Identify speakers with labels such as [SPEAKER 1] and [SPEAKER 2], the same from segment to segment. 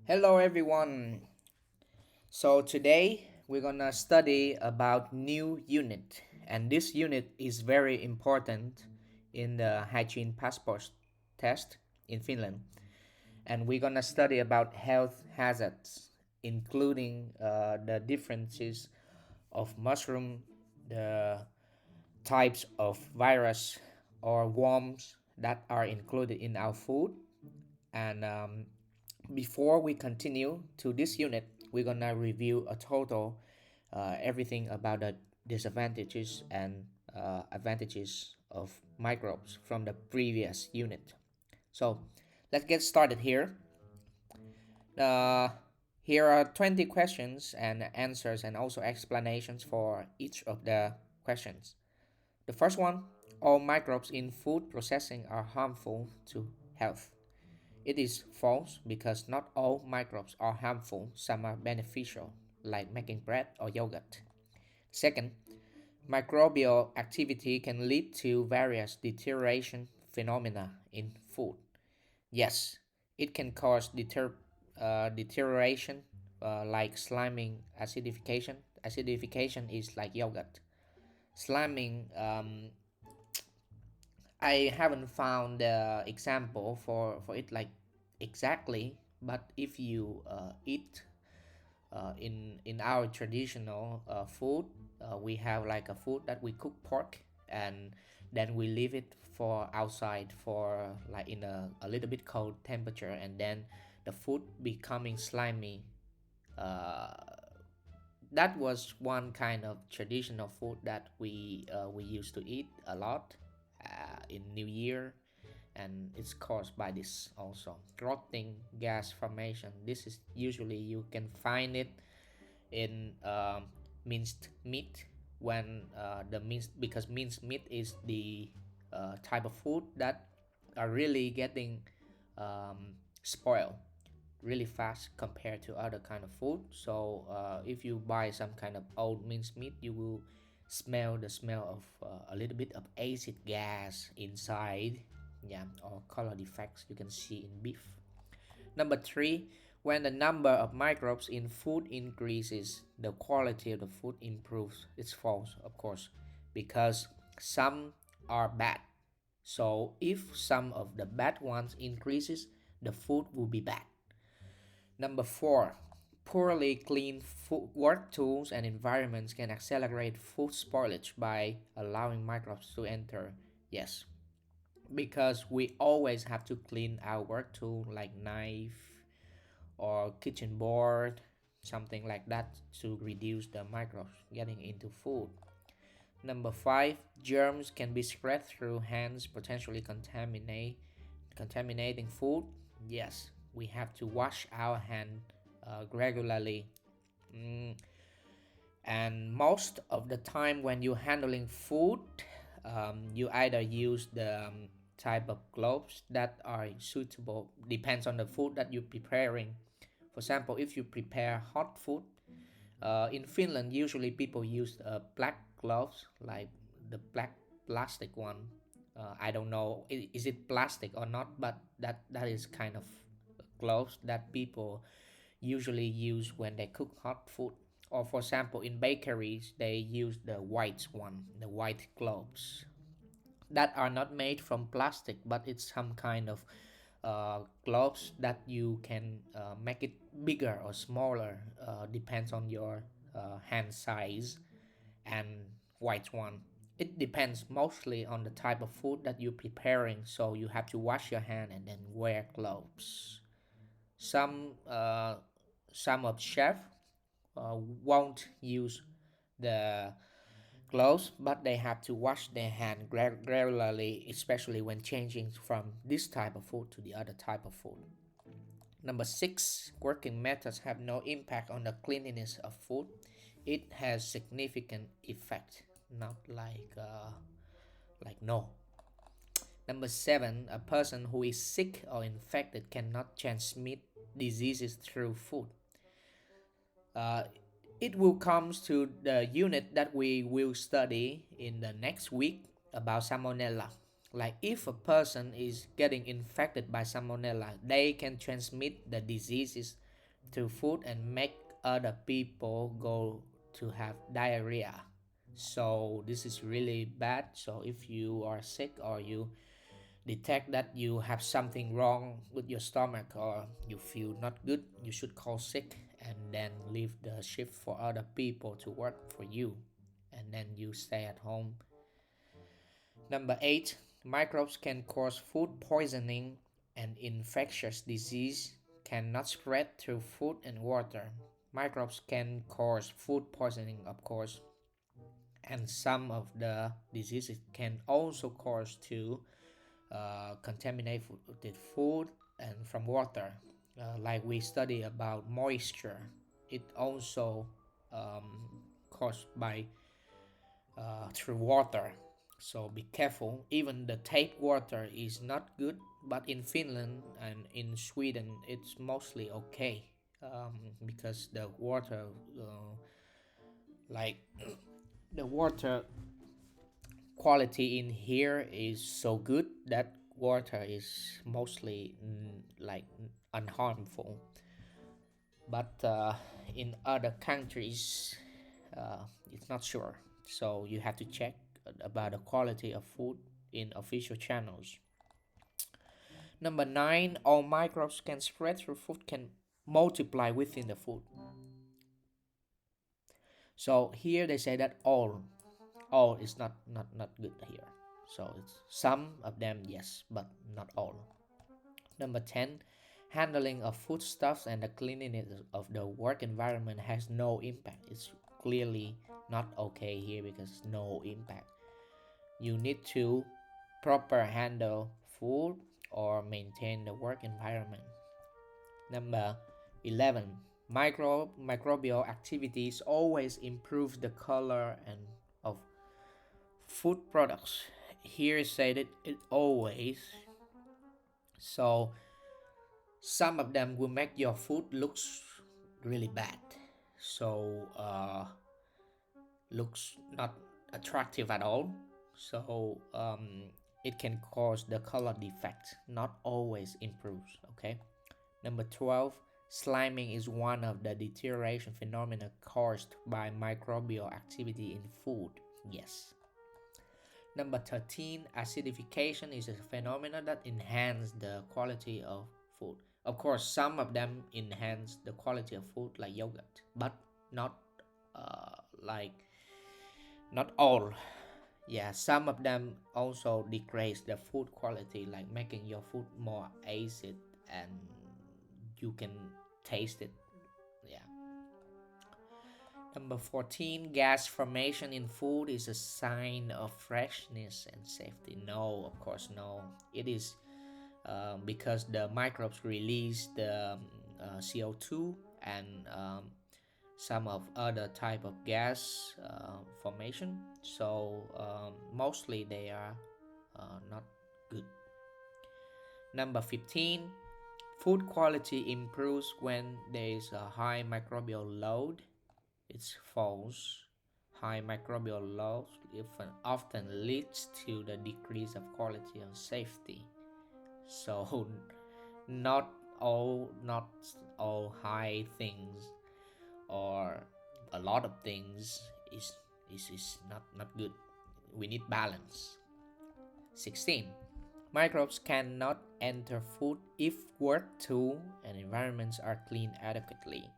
[SPEAKER 1] Hello everyone. So today we're gonna study about new unit, and this unit is very important in the hygiene passport test in Finland. And we're gonna study about health hazards, including the differences of mushroom, the types of virus or worms that are included in our food, and before we continue to this unit, we're gonna review a total everything about the disadvantages and advantages of microbes from the previous unit. So let's get started here. Uh, Here are 20 questions and answers and also explanations for each of the questions. The first one, all microbes in food processing are harmful to health. It is false because not all microbes are harmful, some are beneficial, like making bread or yogurt. Second, microbial activity can lead to various deterioration phenomena in food. Yes, it can cause deterioration like sliming, acidification. Acidification is like yogurt. Sliming, I haven't found the example for it like exactly, but if you eat in our traditional food, we have like a food that we cook pork and then we leave it for outside for like in a little bit cold temperature, and then the food becoming slimy. Uh, that was one kind of traditional food that we used to eat a lot in New Year, and it's caused by this also rotting gas formation. This is usually you can find it in minced meat when the minced because minced meat is the type of food that are really getting spoiled really fast compared to other kind of food. So if you buy some kind of old minced meat, you will smell the smell of a little bit of acid gas inside, yeah, or color defects you can see in beef. Number three, when the number of microbes in food increases, the quality of the food improves. It's false, of course, because some are bad. So if some of the bad ones increases, the food will be bad. Number four, poorly cleaned food work tools and environments can accelerate food spoilage by allowing microbes to enter. Yes, because we always have to clean our work tool like knife or kitchen board, something like that, to reduce the microbes getting into food. Number five, germs can be spread through hands, potentially contaminating food. Yes, we have to wash our hand regularly. Mm, and most of the time when you're handling food, you either use the type of gloves that are suitable, depends on the food that you're preparing. For example, if you prepare hot food, in Finland, usually people use black gloves, like the black plastic one. I don't know, is it plastic or not, but that is kind of gloves that people usually use when they cook hot food. Or for example, in bakeries, they use the white one, the white gloves that are not made from plastic, but it's some kind of gloves that you can make it bigger or smaller, depends on your hand size. And white one, it depends mostly on the type of food that you're preparing, so you have to wash your hand and then wear gloves. Some uh, some of chef won't use the gloves, but they have to wash their hand regularly, especially when changing from this type of food to the other type of food. Number six, working methods have no impact on the cleanliness of food. It has significant effect, not like no. Number seven, a person who is sick or infected cannot transmit diseases through food. Uh, it will come to the unit that we will study in the next week about salmonella. Like if a person is getting infected by salmonella, they can transmit the diseases to food and make other people go to have diarrhea. So this is really bad. So if you are sick or you detect that you have something wrong with your stomach or you feel not good, you should call sick and then leave the shift for other people to work for you, and then you stay at home. Number 8, microbes can cause food poisoning, and infectious disease cannot spread through food and water. Microbes can cause food poisoning, of course, and some of the diseases can also cause to contaminated food and from water. Like we study about moisture, it also caused by through water. So be careful. Even the tap water is not good, but in Finland and in Sweden, it's mostly okay, because the water, like the water quality in here is so good that water is mostly like unharmful. But in other countries, it's not sure. So you have to check about the quality of food in official channels. Number 9, all microbes can spread through food, can multiply within the food. So here they say that all is not good here. So it's some of them, yes, but not all. Number 10, handling of foodstuffs and the cleanliness of the work environment has no impact. It's clearly not okay here because no impact. You need to proper handle food or maintain the work environment. Number 11, microbial activities always improve the color and of food products. Here is said it always. So some of them will make your food looks really bad. So looks not attractive at all. So it can cause the color defect, not always improves. Okay. Number 12, sliming is one of the deterioration phenomena caused by microbial activity in food. Yes. Number 13, acidification is a phenomenon that enhances the quality of food. Of course, some of them enhance the quality of food, like yogurt, but not like not all. Yeah, some of them also decrease the food quality, like making your food more acid and you can taste it. Yeah. Number 14, gas formation in food is a sign of freshness and safety. No, of course, no. It is because the microbes release the CO2 and some of other type of gas formation. So mostly they are not good. Number 15, food quality improves when there is a high microbial load. It's false. High microbial load often leads to the decrease of quality and safety. So not all high things or a lot of things is not good. We need balance. 16, microbes cannot enter food if work tool and environments are cleaned adequately.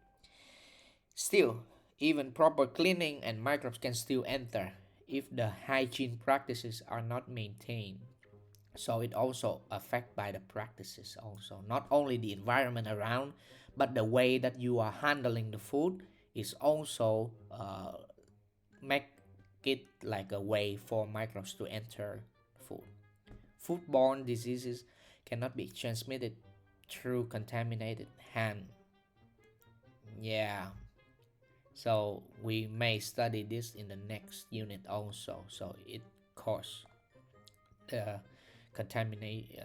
[SPEAKER 1] Still, even proper cleaning and microbes can still enter if the hygiene practices are not maintained. So it also affected by the practices also, not only the environment around, but the way that you are handling the food is also make it like a way for microbes to enter food. Foodborne diseases cannot be transmitted through contaminated hand. Yeah, so we may study this in the next unit also. So it causes the contaminate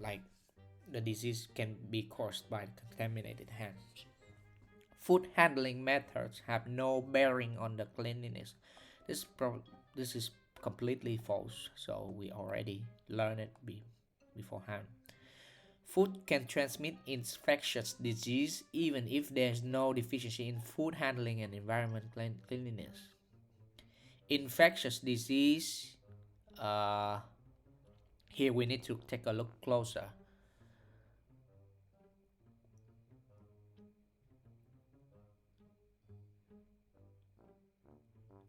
[SPEAKER 1] like the disease can be caused by contaminated hands. Food handling methods have no bearing on the cleanliness. This is completely false. So we already learned it beforehand. Food can transmit infectious disease even if there's no deficiency in food handling and environment cleanliness. Infectious disease, uh, here we need to take a look closer.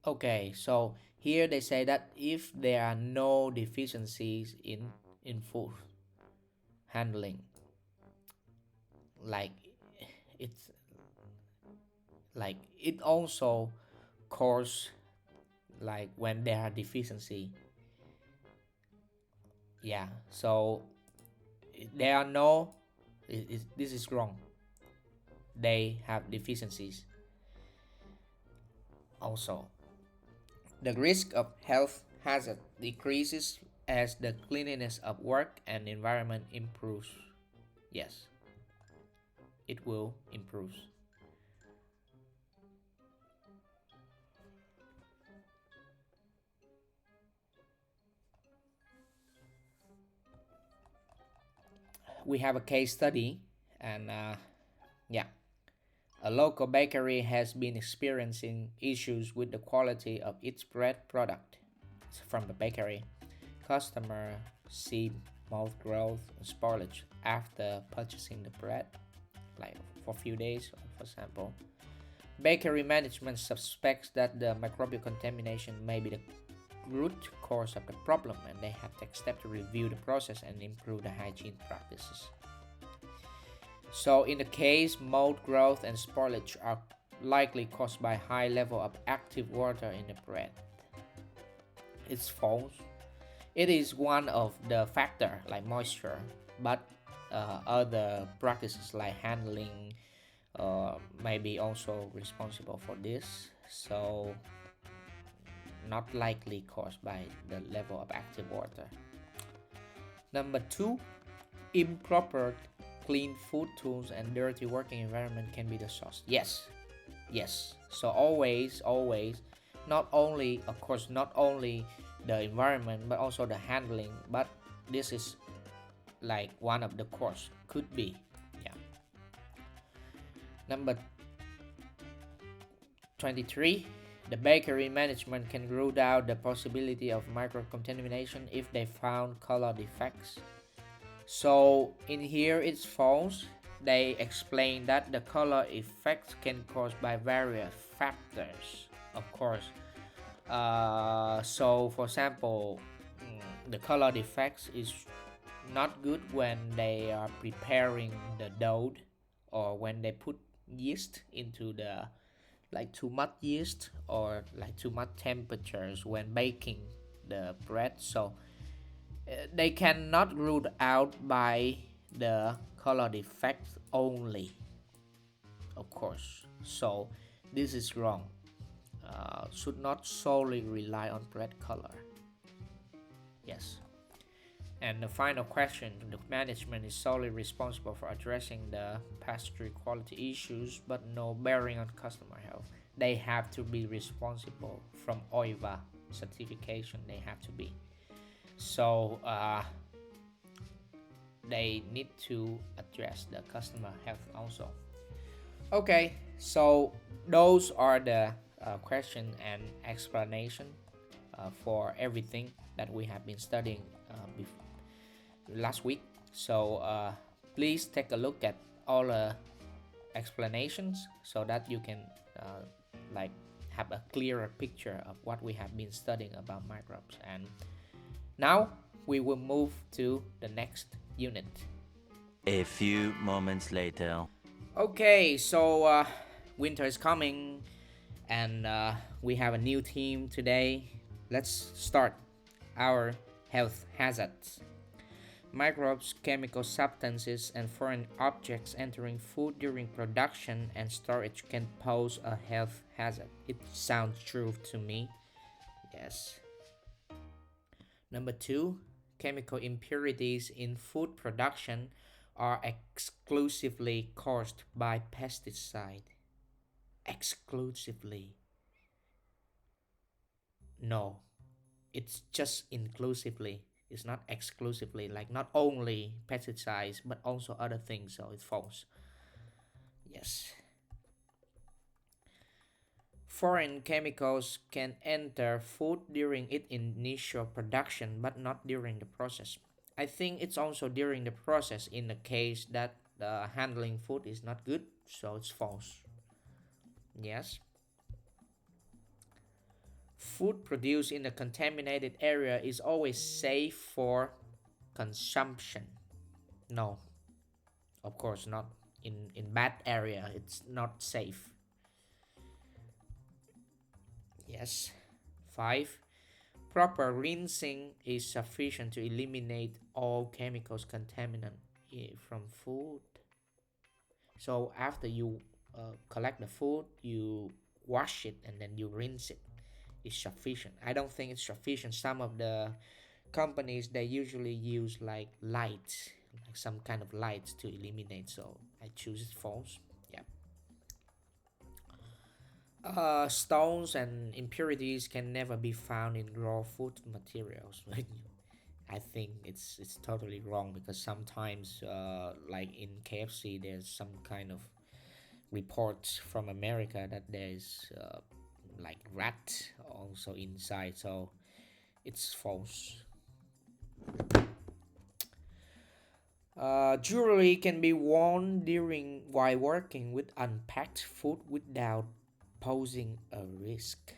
[SPEAKER 1] Okay, so here they say that if there are no deficiencies in food handling, like it's like it also cause like when there are deficiency. Yeah, so there are no this is wrong. They have deficiencies also. The risk of health hazard decreases as the cleanliness of work and environment improves. Yes, it will improve. We have a case study, and yeah, a local bakery has been experiencing issues with the quality of its bread product. It's from the bakery. Customer see mouth growth and spoilage after purchasing the bread, like for a few days, for example. Bakery management suspects that the microbial contamination may be the root cause of the problem, and they have taken steps to review the process and improve the hygiene practices. So in the case, mold growth and spoilage are likely caused by high level of active water in the bread. It's false. It is one of the factor like moisture, but other practices like handling may be also responsible for this. So not likely caused by the level of active water. Number two, improper clean food tools and dirty working environment can be the source. Yes, yes. So always, not only, of course, not only the environment, but also the handling. But this is like one of the cause could be. Yeah. Number 23, the bakery management can rule out the possibility of microcontamination if they found color defects. So in here it's false. They explain that the color effects can caused by various factors. Of course. So for example, the color defects is not good when they are preparing the dough or when they put yeast into the like too much yeast or like too much temperatures when baking the bread. So they cannot ruled out by the color defect only, of course. So this is wrong. Should not solely rely on bread color. Yes. And the final question, the management is solely responsible for addressing the pastry quality issues but no bearing on customer health. They have to be responsible from OIVA certification, they have to be. So they need to address the customer health also. Okay, so those are the question and explanation for everything that we have been studying last week. So please take a look at all the explanations so that you can like have a clearer picture of what we have been studying about microbes. And now we will move to the next unit.
[SPEAKER 2] A few moments later.
[SPEAKER 1] Okay, so winter is coming and we have a new theme today. Let's start our health hazards. Microbes, chemical substances, and foreign objects entering food during production and storage can pose a health hazard. It sounds true to me. Yes. Number two, chemical impurities in food production are exclusively caused by pesticide. Exclusively. No, it's just inclusively. It's not exclusively like not only pesticides but also other things, so it's false. Yes. Foreign chemicals can enter food during its initial production but not during the process. I think it's also during the process in the case that the handling food is not good, so it's false. Yes. Food produced in a contaminated area is always safe for consumption. No, of course not. In bad area, it's not safe. Yes. 5. Proper rinsing is sufficient to eliminate all chemicals contaminant from food. So after you collect the food, you wash it and then you rinse it. Is sufficient. I don't think it's sufficient. Some of the companies they usually use like lights, like some kind of lights to eliminate. So I choose it false. Yeah. Stones and impurities can never be found in raw food materials. I think it's totally wrong because sometimes, like in KFC, there's some kind of reports from America that there's like rat also inside, so it's false. Jewelry can be worn during while working with unpacked food without posing a risk.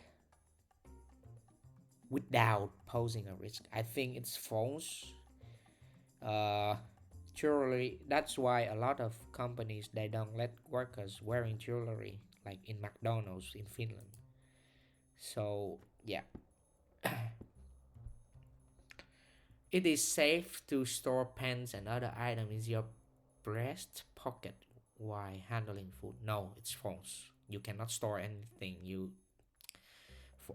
[SPEAKER 1] Without posing a risk, I think it's false. Uh, Jewelry. That's why a lot of companies they don't let workers wearing jewelry, like in McDonald's in Finland. So yeah, it is safe to store pens and other items in your breast pocket while handling food. No, it's false. You cannot store anything. You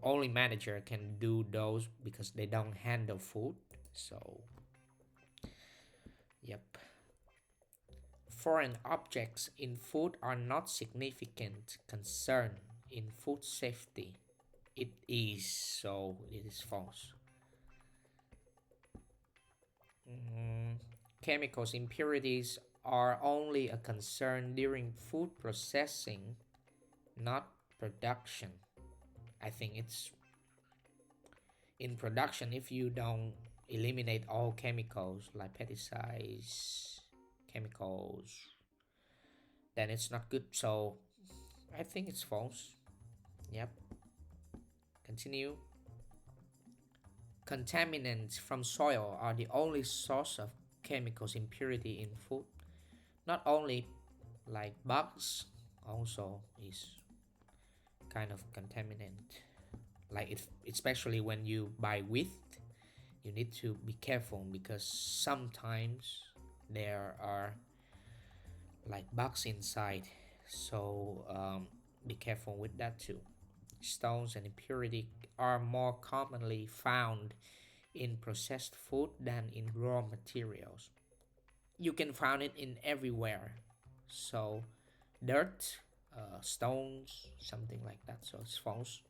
[SPEAKER 1] only manager can do those because they don't handle food. So, yep. Foreign objects in food are not significant concern in food safety. It is, so it is false. Mm, Chemicals impurities are only a concern during food processing, not production. I think it's in production if you don't eliminate all chemicals like pesticides, chemicals, then it's not good. So I think it's false. Yep. Continue. Contaminants from soil are the only source of chemicals impurity in food. Not only like bugs, also is kind of contaminant. Like if especially when you buy wheat, you need to be careful because sometimes there are like bugs inside. So be careful with that too. Stones and impurity are more commonly found in processed food than in raw materials. You can find it in everywhere. So dirt, stones, something like that. So it's false.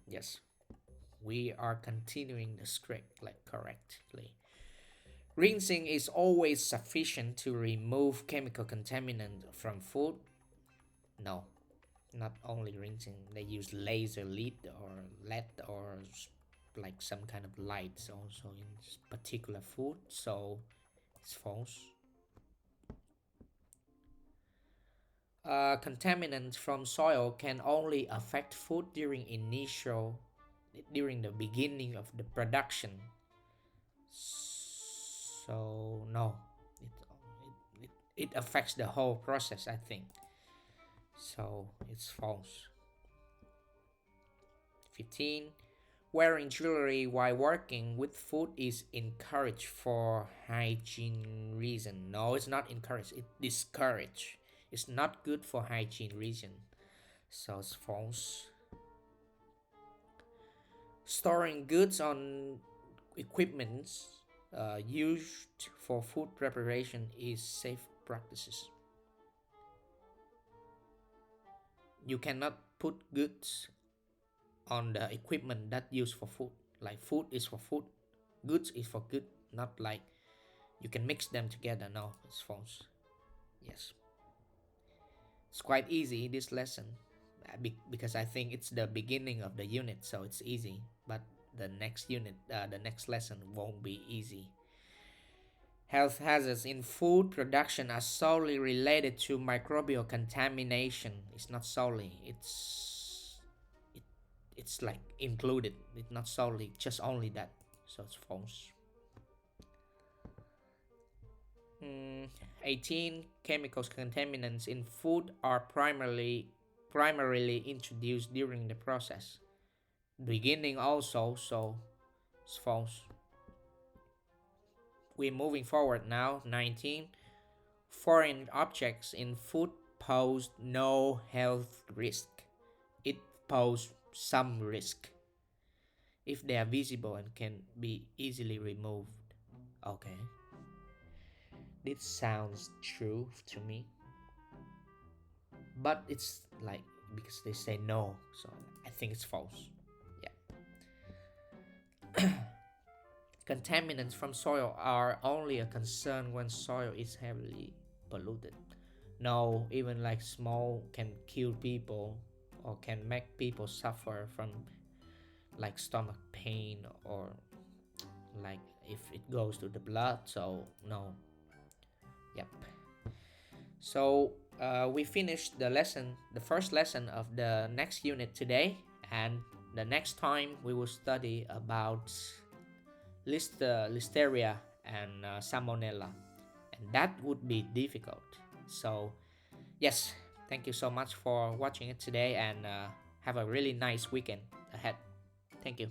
[SPEAKER 1] Yes, we are continuing the script like correctly. Rinsing is always sufficient to remove chemical contaminant from food. No, not only rinsing. They use laser lead or LED or like some kind of lights also in particular food. So it's false. Contaminants from soil can only affect food during the beginning of the production. So no, it affects the whole process, I think. So it's false. 15. Wearing jewelry while working with food is encouraged for hygiene reason. No, it's not encouraged. It's discouraged. It's not good for hygiene reason. So it's false. Storing goods on equipments used for food preparation is safe practices. You cannot put goods on the equipment that used for food. Like food is for food. Goods is for good, not like you can mix them together. No, it's false. Yes, it's quite easy this lesson, because I think it's the beginning of the unit, so it's easy. But the next unit, the next lesson won't be easy. Health hazards in food production are solely related to microbial contamination. It's not solely. It, it's like included. It's not solely, just only that. So it's false. Mm, 18 chemicals contaminants in food are primarily introduced during the process. Beginning also, so it's false. We're moving forward now. 19. Foreign objects in food pose no health risk. It poses some risk if they are visible and can be easily removed. Okay, this sounds true to me, but it's like because they say no, so I think it's false. Yeah. Contaminants from soil are only a concern when soil is heavily polluted. No, even like small can kill people or can make people suffer from like stomach pain or like if it goes to the blood. So no. Yep. So we finished the lesson, the first lesson of the next unit today, and the next time we will study about listeria and salmonella, and that would be difficult. So yes, thank you so much for watching it today, and have a really nice weekend ahead. Thank you.